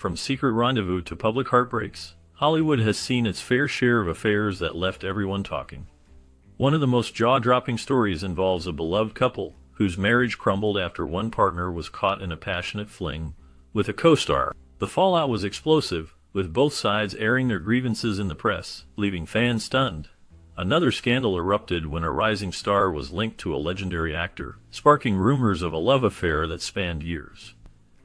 From secret rendezvous to public heartbreaks, Hollywood has seen its fair share of affairs that left everyone talking. One of the most jaw-dropping stories involves a beloved couple whose marriage crumbled after one partner was caught in a passionate fling with a co-star. The fallout was explosive, with both sides airing their grievances in the press, leaving fans stunned. Another scandal erupted when a rising star was linked to a legendary actor, sparking rumors of a love affair that spanned years.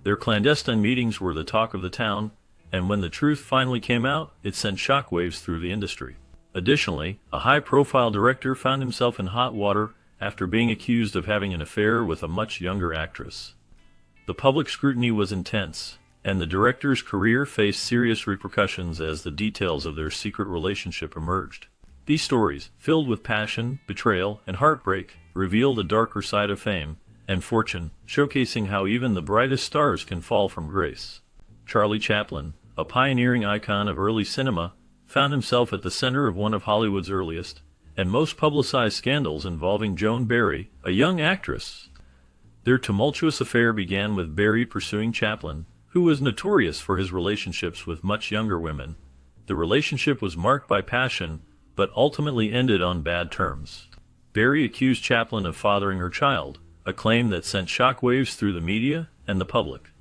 Their clandestine meetings were the talk of the town, and when the truth finally came out, it sent shockwaves through the industry. Additionally, a high-profile director found himself in hot water after being accused of having an affair with a much younger actress. The public scrutiny was intense, and the director's career faced serious repercussions as the details of their secret relationship emerged. These stories, filled with passion, betrayal, and heartbreak, reveal the darker side of fame and fortune, showcasing how even the brightest stars can fall from grace. Charlie Chaplin, a pioneering icon of early cinema, found himself at the center of one of Hollywood's earliest and most publicized scandals involving Joan Barry, a young actress. Their tumultuous affair began with Barry pursuing Chaplin, who was notorious for his relationships with much younger women. The relationship was marked by passion, but ultimately ended on bad terms. Barry accused Chaplin of fathering her child, a claim that sent shockwaves through the media and the public.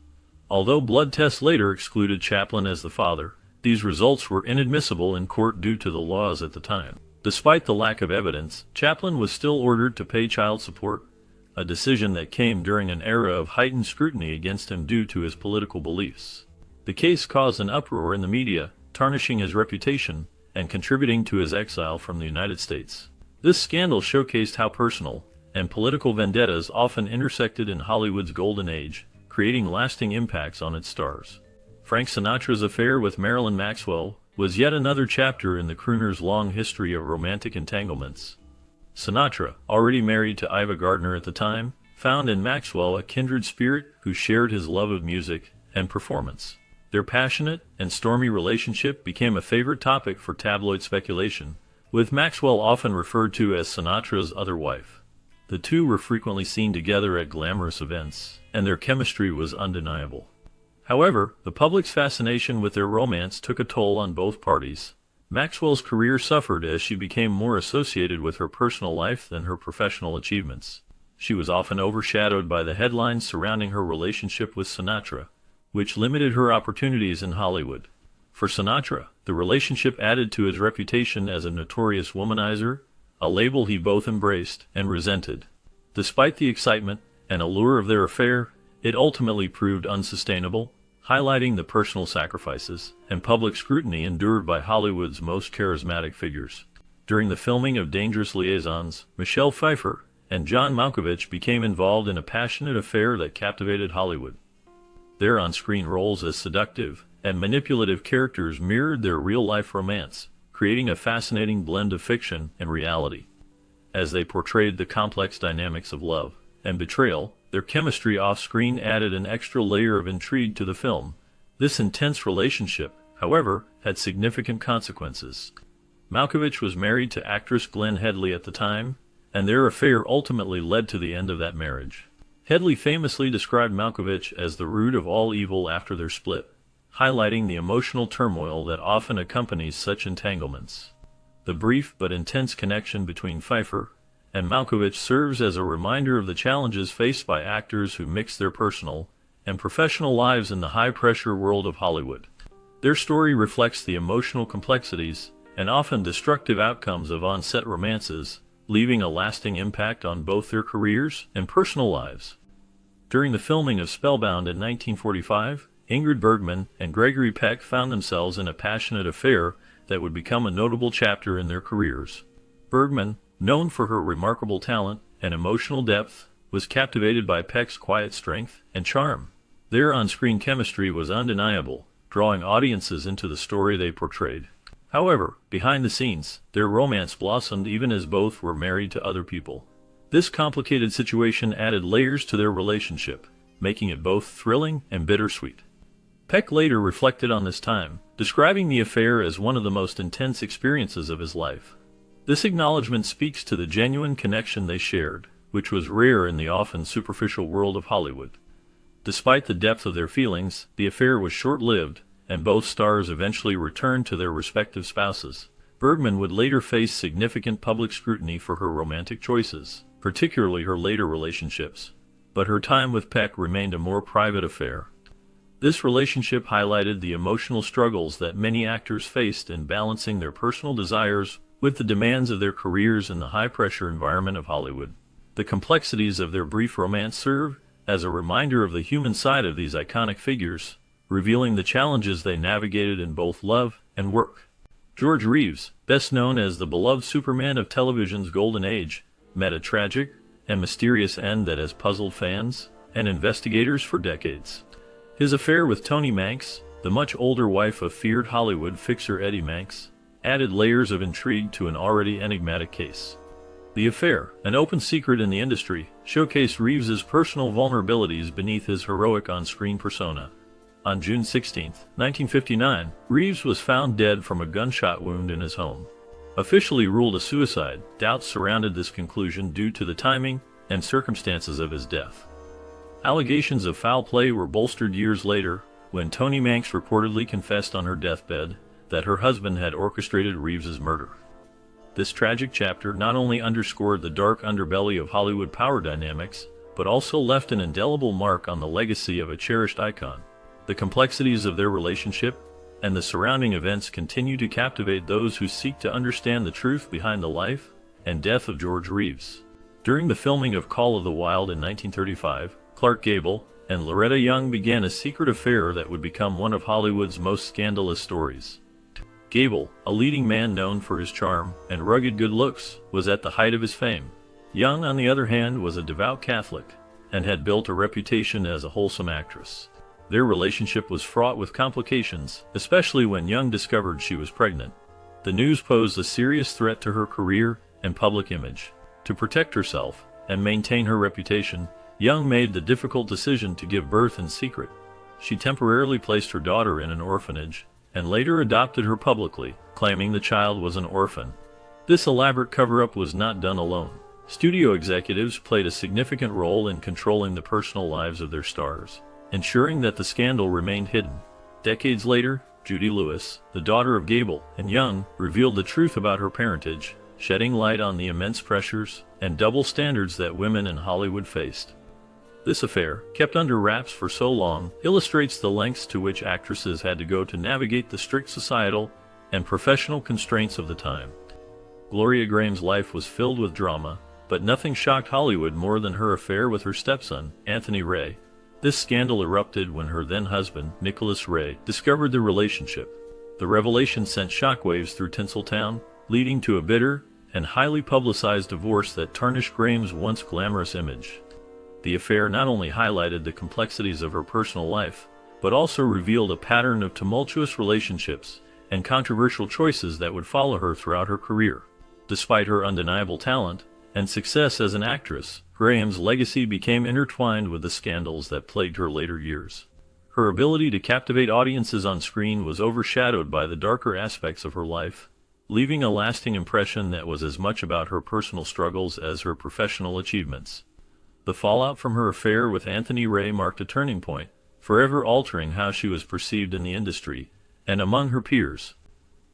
Although blood tests later excluded Chaplin as the father, these results were inadmissible in court due to the laws at the time. Despite the lack of evidence, Chaplin was still ordered to pay child support, a decision that came during an era of heightened scrutiny against him due to his political beliefs. The case caused an uproar in the media, tarnishing his reputation and contributing to his exile from the United States. This scandal showcased how personal and political vendettas often intersected in Hollywood's golden age, creating lasting impacts on its stars. Frank Sinatra's affair with Marilyn Maxwell was yet another chapter in the crooner's long history of romantic entanglements. Sinatra, already married to Ava Gardner at the time, found in Maxwell a kindred spirit who shared his love of music and performance. Their passionate and stormy relationship became a favorite topic for tabloid speculation, with Maxwell often referred to as Sinatra's other wife. The two were frequently seen together at glamorous events, and their chemistry was undeniable. However, the public's fascination with their romance took a toll on both parties. Maxwell's career suffered as she became more associated with her personal life than her professional achievements. She was often overshadowed by the headlines surrounding her relationship with Sinatra, which limited her opportunities in Hollywood. For Sinatra, the relationship added to his reputation as a notorious womanizer, a label he both embraced and resented. Despite the excitement and allure of their affair, it ultimately proved unsustainable, highlighting the personal sacrifices and public scrutiny endured by Hollywood's most charismatic figures. During the filming of Dangerous Liaisons, Michelle Pfeiffer and John Malkovich became involved in a passionate affair that captivated Hollywood. Their on-screen roles as seductive and manipulative characters mirrored their real-life romance, creating a fascinating blend of fiction and reality. As they portrayed the complex dynamics of love and betrayal, their chemistry off-screen added an extra layer of intrigue to the film. This intense relationship, however, had significant consequences. Malkovich was married to actress Glenn Headley at the time, and their affair ultimately led to the end of that marriage. Headley famously described Malkovich as the root of all evil after their split, highlighting the emotional turmoil that often accompanies such entanglements. The brief but intense connection between Pfeiffer and Malkovich serves as a reminder of the challenges faced by actors who mix their personal and professional lives in the high-pressure world of Hollywood. Their story reflects the emotional complexities and often destructive outcomes of on-set romances, leaving a lasting impact on both their careers and personal lives. During the filming of Spellbound in 1945, Ingrid Bergman and Gregory Peck found themselves in a passionate affair that would become a notable chapter in their careers. Bergman, known for her remarkable talent and emotional depth, was captivated by Peck's quiet strength and charm. Their on-screen chemistry was undeniable, drawing audiences into the story they portrayed. However, behind the scenes, their romance blossomed even as both were married to other people. This complicated situation added layers to their relationship, making it both thrilling and bittersweet. Peck later reflected on this time, describing the affair as one of the most intense experiences of his life. This acknowledgement speaks to the genuine connection they shared, which was rare in the often superficial world of Hollywood. Despite the depth of their feelings, the affair was short-lived, and both stars eventually returned to their respective spouses. Bergman would later face significant public scrutiny for her romantic choices, particularly her later relationships. But her time with Peck remained a more private affair. This relationship highlighted the emotional struggles that many actors faced in balancing their personal desires with the demands of their careers in the high-pressure environment of Hollywood. The complexities of their brief romance serve as a reminder of the human side of these iconic figures, revealing the challenges they navigated in both love and work. George Reeves, best known as the beloved Superman of television's golden age, met a tragic and mysterious end that has puzzled fans and investigators for decades. His affair with Toni Manx, the much older wife of feared Hollywood fixer Eddie Manx, added layers of intrigue to an already enigmatic case. The affair, an open secret in the industry, showcased Reeves's personal vulnerabilities beneath his heroic on-screen persona. On June 16, 1959, Reeves was found dead from a gunshot wound in his home. Officially ruled a suicide, doubts surrounded this conclusion due to the timing and circumstances of his death. Allegations of foul play were bolstered years later, when Toni Manx reportedly confessed on her deathbed that her husband had orchestrated Reeves's murder. This tragic chapter not only underscored the dark underbelly of Hollywood power dynamics, but also left an indelible mark on the legacy of a cherished icon. The complexities of their relationship and the surrounding events continue to captivate those who seek to understand the truth behind the life and death of George Reeves. During the filming of Call of the Wild in 1935, Clark Gable and Loretta Young began a secret affair that would become one of Hollywood's most scandalous stories. Gable, a leading man known for his charm and rugged good looks, was at the height of his fame. Young, on the other hand, was a devout Catholic and had built a reputation as a wholesome actress. Their relationship was fraught with complications, especially when Young discovered she was pregnant. The news posed a serious threat to her career and public image. To protect herself and maintain her reputation, Young made the difficult decision to give birth in secret. She temporarily placed her daughter in an orphanage, and later adopted her publicly, claiming the child was an orphan. This elaborate cover-up was not done alone. Studio executives played a significant role in controlling the personal lives of their stars, ensuring that the scandal remained hidden. Decades later, Judy Lewis, the daughter of Gable and Young, revealed the truth about her parentage, shedding light on the immense pressures and double standards that women in Hollywood faced. This affair, kept under wraps for so long, illustrates the lengths to which actresses had to go to navigate the strict societal and professional constraints of the time. Gloria Graham's life was filled with drama, but nothing shocked Hollywood more than her affair with her stepson, Anthony Ray. This scandal erupted when her then-husband, Nicholas Ray, discovered the relationship. The revelation sent shockwaves through Tinseltown, leading to a bitter and highly publicized divorce that tarnished Graham's once glamorous image. The affair not only highlighted the complexities of her personal life, but also revealed a pattern of tumultuous relationships and controversial choices that would follow her throughout her career. Despite her undeniable talent and success as an actress, Graham's legacy became intertwined with the scandals that plagued her later years. Her ability to captivate audiences on screen was overshadowed by the darker aspects of her life, leaving a lasting impression that was as much about her personal struggles as her professional achievements. The fallout from her affair with Anthony Ray marked a turning point, forever altering how she was perceived in the industry and among her peers.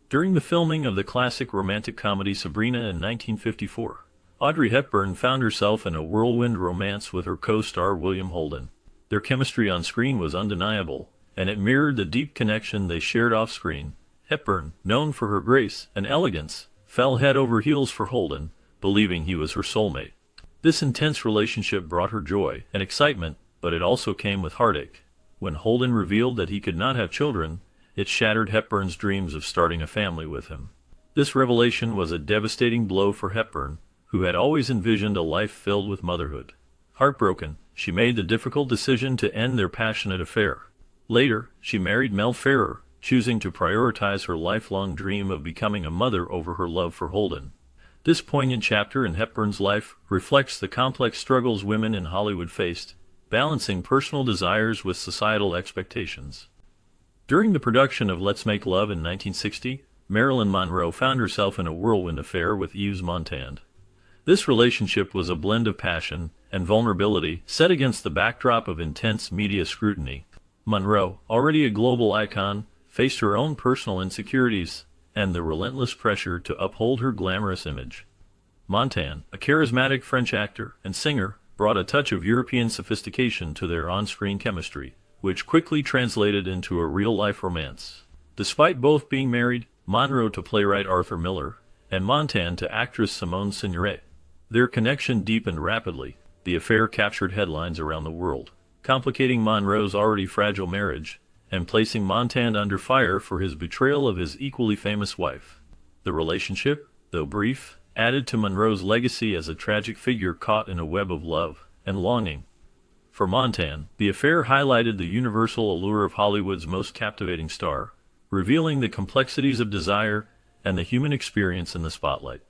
During the filming of the classic romantic comedy Sabrina in 1954, Audrey Hepburn found herself in a whirlwind romance with her co-star William Holden. Their chemistry on screen was undeniable, and it mirrored the deep connection they shared off-screen. Hepburn, known for her grace and elegance, fell head over heels for Holden, believing he was her soulmate. This intense relationship brought her joy and excitement, but it also came with heartache. When Holden revealed that he could not have children, it shattered Hepburn's dreams of starting a family with him. This revelation was a devastating blow for Hepburn, who had always envisioned a life filled with motherhood. Heartbroken, she made the difficult decision to end their passionate affair. Later, she married Mel Ferrer, choosing to prioritize her lifelong dream of becoming a mother over her love for Holden. This poignant chapter in Hepburn's life reflects the complex struggles women in Hollywood faced, balancing personal desires with societal expectations. During the production of Let's Make Love in 1960, Marilyn Monroe found herself in a whirlwind affair with Yves Montand. This relationship was a blend of passion and vulnerability set against the backdrop of intense media scrutiny. Monroe, already a global icon, faced her own personal insecurities and the relentless pressure to uphold her glamorous image. Montand, a charismatic French actor and singer, brought a touch of European sophistication to their on-screen chemistry, which quickly translated into a real-life romance. Despite both being married, Monroe to playwright Arthur Miller, and Montand to actress Simone Signoret, their connection deepened rapidly. The affair captured headlines around the world, complicating Monroe's already fragile marriage and placing Montand under fire for his betrayal of his equally famous wife. The relationship, though brief, added to Monroe's legacy as a tragic figure caught in a web of love and longing. For Montand, the affair highlighted the universal allure of Hollywood's most captivating star, revealing the complexities of desire and the human experience in the spotlight.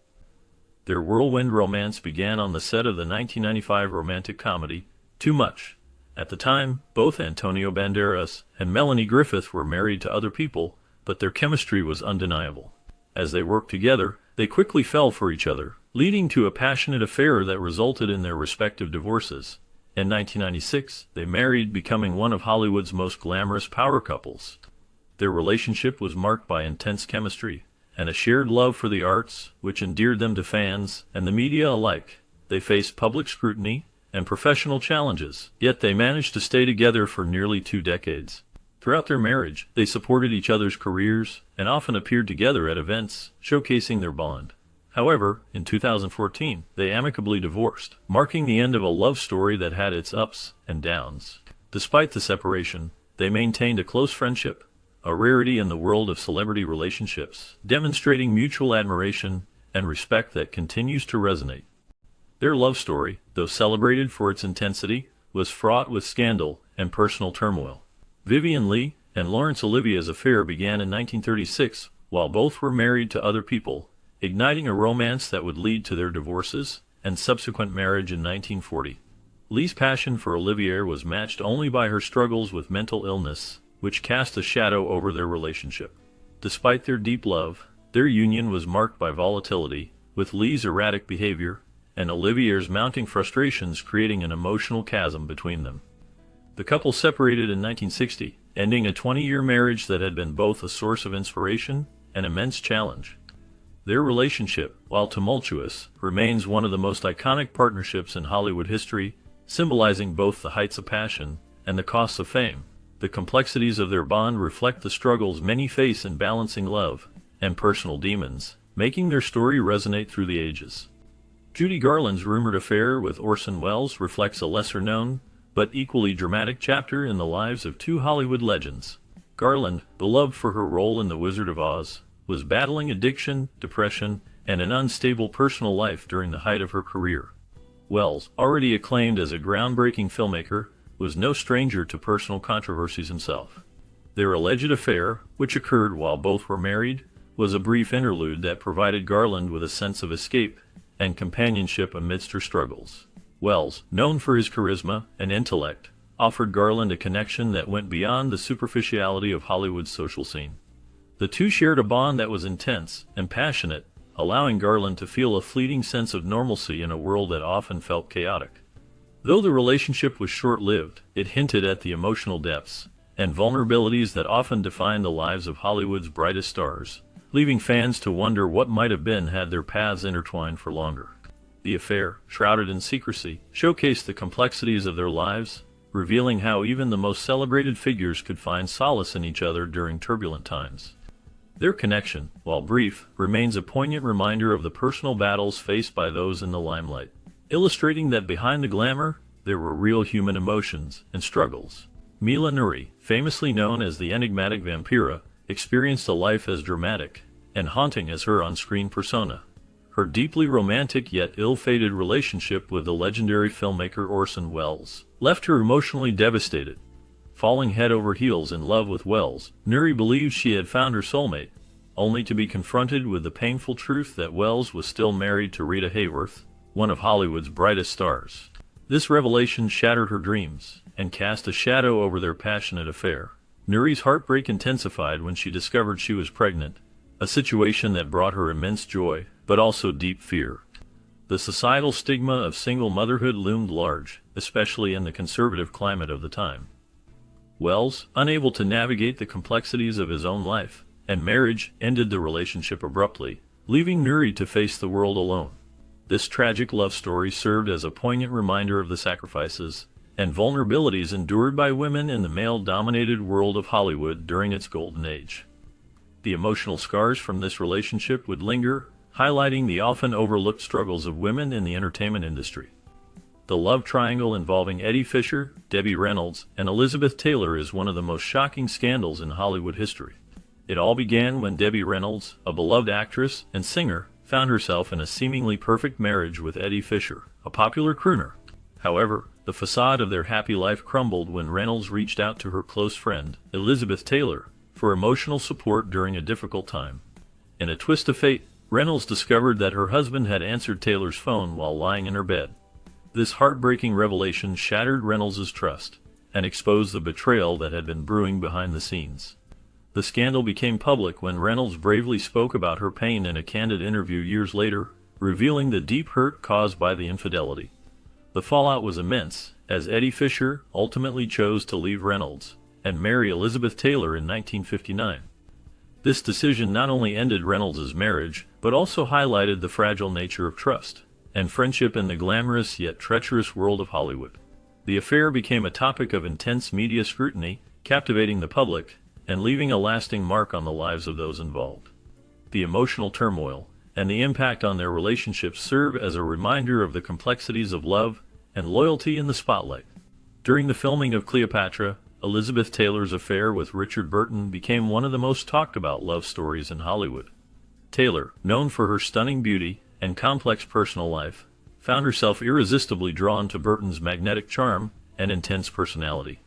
Their whirlwind romance began on the set of the 1995 romantic comedy, Too Much. At the time, both Antonio Banderas and Melanie Griffith were married to other people, but their chemistry was undeniable. As they worked together, they quickly fell for each other, leading to a passionate affair that resulted in their respective divorces. In 1996, they married, becoming one of Hollywood's most glamorous power couples. Their relationship was marked by intense chemistry and a shared love for the arts, which endeared them to fans and the media alike. They faced public scrutiny and professional challenges, yet they managed to stay together for nearly 2 decades. Throughout their marriage, they supported each other's careers and often appeared together at events, showcasing their bond. However, in 2014, they amicably divorced, marking the end of a love story that had its ups and downs. Despite the separation, they maintained a close friendship, a rarity in the world of celebrity relationships, demonstrating mutual admiration and respect that continues to resonate. Their love story, though celebrated for its intensity, was fraught with scandal and personal turmoil. Vivien Leigh and Laurence Olivier's affair began in 1936, while both were married to other people, igniting a romance that would lead to their divorces and subsequent marriage in 1940. Leigh's passion for Olivier was matched only by her struggles with mental illness, which cast a shadow over their relationship. Despite their deep love, their union was marked by volatility, with Leigh's erratic behavior and Olivier's mounting frustrations creating an emotional chasm between them. The couple separated in 1960, ending a 20-year marriage that had been both a source of inspiration and immense challenge. Their relationship, while tumultuous, remains one of the most iconic partnerships in Hollywood history, symbolizing both the heights of passion and the costs of fame. The complexities of their bond reflect the struggles many face in balancing love and personal demons, making their story resonate through the ages. Judy Garland's rumored affair with Orson Welles reflects a lesser-known, but equally dramatic chapter in the lives of 2 Hollywood legends. Garland, beloved for her role in The Wizard of Oz, was battling addiction, depression, and an unstable personal life during the height of her career. Welles, already acclaimed as a groundbreaking filmmaker, was no stranger to personal controversies himself. Their alleged affair, which occurred while both were married, was a brief interlude that provided Garland with a sense of escape and companionship amidst her struggles. Welles, known for his charisma and intellect, offered Garland a connection that went beyond the superficiality of Hollywood's social scene. The two shared a bond that was intense and passionate, allowing Garland to feel a fleeting sense of normalcy in a world that often felt chaotic. Though the relationship was short-lived, it hinted at the emotional depths and vulnerabilities that often define the lives of Hollywood's brightest stars, leaving fans to wonder what might have been had their paths intertwined for longer. The affair, shrouded in secrecy, showcased the complexities of their lives, revealing how even the most celebrated figures could find solace in each other during turbulent times. Their connection, while brief, remains a poignant reminder of the personal battles faced by those in the limelight, illustrating that behind the glamour, there were real human emotions and struggles. Mila Nuri, famously known as the enigmatic Vampira, experienced a life as dramatic and haunting as her on-screen persona. Her deeply romantic yet ill-fated relationship with the legendary filmmaker Orson Welles left her emotionally devastated. Falling head over heels in love with Welles, Nuri believed she had found her soulmate, only to be confronted with the painful truth that Welles was still married to Rita Hayworth, one of Hollywood's brightest stars. This revelation shattered her dreams and cast a shadow over their passionate affair. Nuri's heartbreak intensified when she discovered she was pregnant, a situation that brought her immense joy, but also deep fear. The societal stigma of single motherhood loomed large, especially in the conservative climate of the time. Wells, unable to navigate the complexities of his own life and marriage, ended the relationship abruptly, leaving Nuri to face the world alone. This tragic love story served as a poignant reminder of the sacrifices and vulnerabilities endured by women in the male-dominated world of Hollywood during its golden age. The emotional scars from this relationship would linger, highlighting the often overlooked struggles of women in the entertainment industry. The love triangle involving Eddie Fisher, Debbie Reynolds, and Elizabeth Taylor is one of the most shocking scandals in Hollywood history. It all began when Debbie Reynolds, a beloved actress and singer, found herself in a seemingly perfect marriage with Eddie Fisher, a popular crooner. However, the facade of their happy life crumbled when Reynolds reached out to her close friend, Elizabeth Taylor, for emotional support during a difficult time. In a twist of fate, Reynolds discovered that her husband had answered Taylor's phone while lying in her bed. This heartbreaking revelation shattered Reynolds' trust and exposed the betrayal that had been brewing behind the scenes. The scandal became public when Reynolds bravely spoke about her pain in a candid interview years later, revealing the deep hurt caused by the infidelity. The fallout was immense, as Eddie Fisher ultimately chose to leave Reynolds and marry Elizabeth Taylor in 1959. This decision not only ended Reynolds' marriage, but also highlighted the fragile nature of trust and friendship in the glamorous yet treacherous world of Hollywood. The affair became a topic of intense media scrutiny, captivating the public and leaving a lasting mark on the lives of those involved. The emotional turmoil and the impact on their relationship serve as a reminder of the complexities of love and loyalty in the spotlight. During the filming of Cleopatra, Elizabeth Taylor's affair with Richard Burton became one of the most talked about love stories in Hollywood. Taylor, known for her stunning beauty and complex personal life, found herself irresistibly drawn to Burton's magnetic charm and intense personality.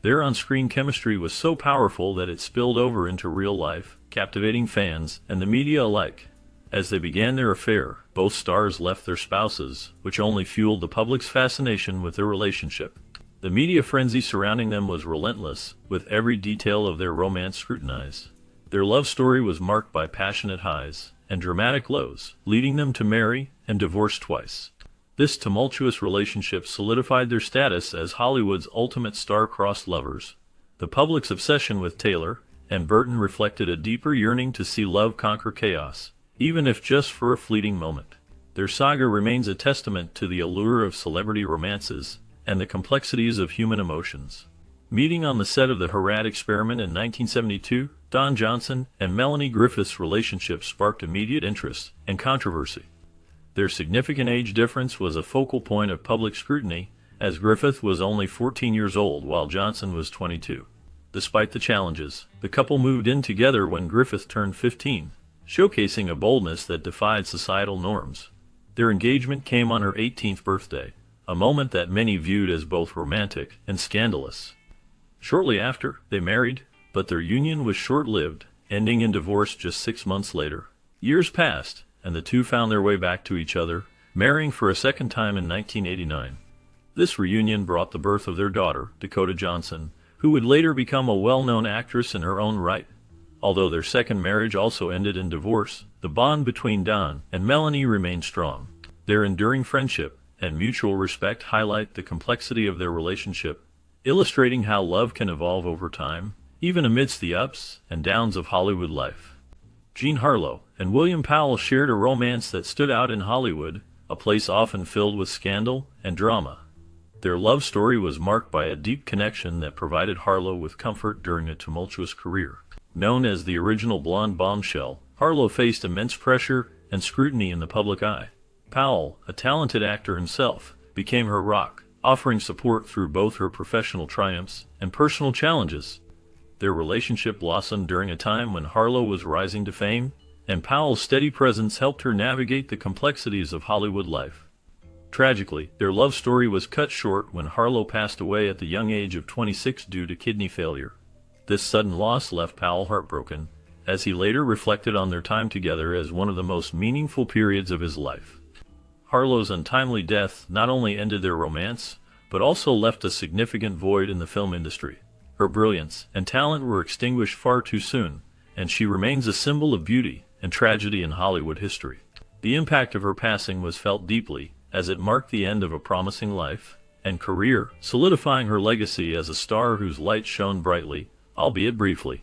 Their on-screen chemistry was so powerful that it spilled over into real life, captivating fans and the media alike. As they began their affair, both stars left their spouses, which only fueled the public's fascination with their relationship. The media frenzy surrounding them was relentless, with every detail of their romance scrutinized. Their love story was marked by passionate highs and dramatic lows, leading them to marry and divorce twice. This tumultuous relationship solidified their status as Hollywood's ultimate star-crossed lovers. The public's obsession with Taylor and Burton reflected a deeper yearning to see love conquer chaos, even if just for a fleeting moment. Their saga remains a testament to the allure of celebrity romances and the complexities of human emotions. Meeting on the set of The Harad Experiment in 1972, Don Johnson and Melanie Griffith's relationship sparked immediate interest and controversy. Their significant age difference was a focal point of public scrutiny, as Griffith was only 14 years old while Johnson was 22. Despite the challenges, the couple moved in together when Griffith turned 15, showcasing a boldness that defied societal norms. Their engagement came on her 18th birthday, a moment that many viewed as both romantic and scandalous. Shortly after, they married, but their union was short-lived, ending in divorce just 6 months later. Years passed, and the two found their way back to each other, marrying for a second time in 1989. This reunion brought the birth of their daughter, Dakota Johnson, who would later become a well-known actress in her own right. Although their second marriage also ended in divorce, the bond between Don and Melanie remained strong. Their enduring friendship and mutual respect highlight the complexity of their relationship, illustrating how love can evolve over time, even amidst the ups and downs of Hollywood life. Jean Harlow and William Powell shared a romance that stood out in Hollywood, a place often filled with scandal and drama. Their love story was marked by a deep connection that provided Harlow with comfort during a tumultuous career. Known as the original blonde bombshell, Harlow faced immense pressure and scrutiny in the public eye. Powell, a talented actor himself, became her rock, offering support through both her professional triumphs and personal challenges. Their relationship blossomed during a time when Harlow was rising to fame, and Powell's steady presence helped her navigate the complexities of Hollywood life. Tragically, their love story was cut short when Harlow passed away at the young age of 26 due to kidney failure. This sudden loss left Powell heartbroken, as he later reflected on their time together as one of the most meaningful periods of his life. Harlow's untimely death not only ended their romance, but also left a significant void in the film industry. Her brilliance and talent were extinguished far too soon, and she remains a symbol of beauty and tragedy in Hollywood history. The impact of her passing was felt deeply, as it marked the end of a promising life and career, solidifying her legacy as a star whose light shone brightly, albeit briefly.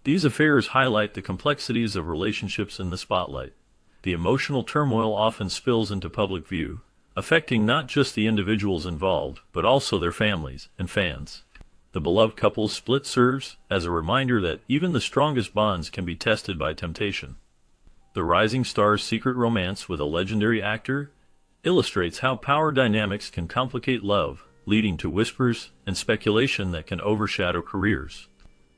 These affairs highlight the complexities of relationships in the spotlight. The emotional turmoil often spills into public view, affecting not just the individuals involved, but also their families and fans. The beloved couple's split serves as a reminder that even the strongest bonds can be tested by temptation. The rising star's secret romance with a legendary actor illustrates how power dynamics can complicate love, leading to whispers and speculation that can overshadow careers.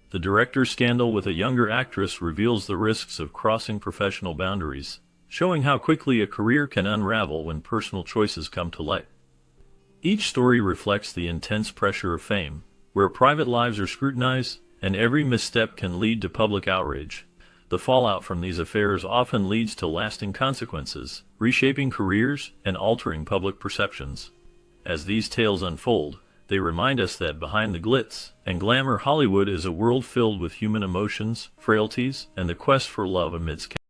The director's scandal with a younger actress reveals the risks of crossing professional boundaries, showing how quickly a career can unravel when personal choices come to light. Each story reflects the intense pressure of fame, where private lives are scrutinized, and every misstep can lead to public outrage. The fallout from these affairs often leads to lasting consequences, reshaping careers and altering public perceptions. As these tales unfold, they remind us that behind the glitz and glamour, Hollywood is a world filled with human emotions, frailties, and the quest for love amidst chaos.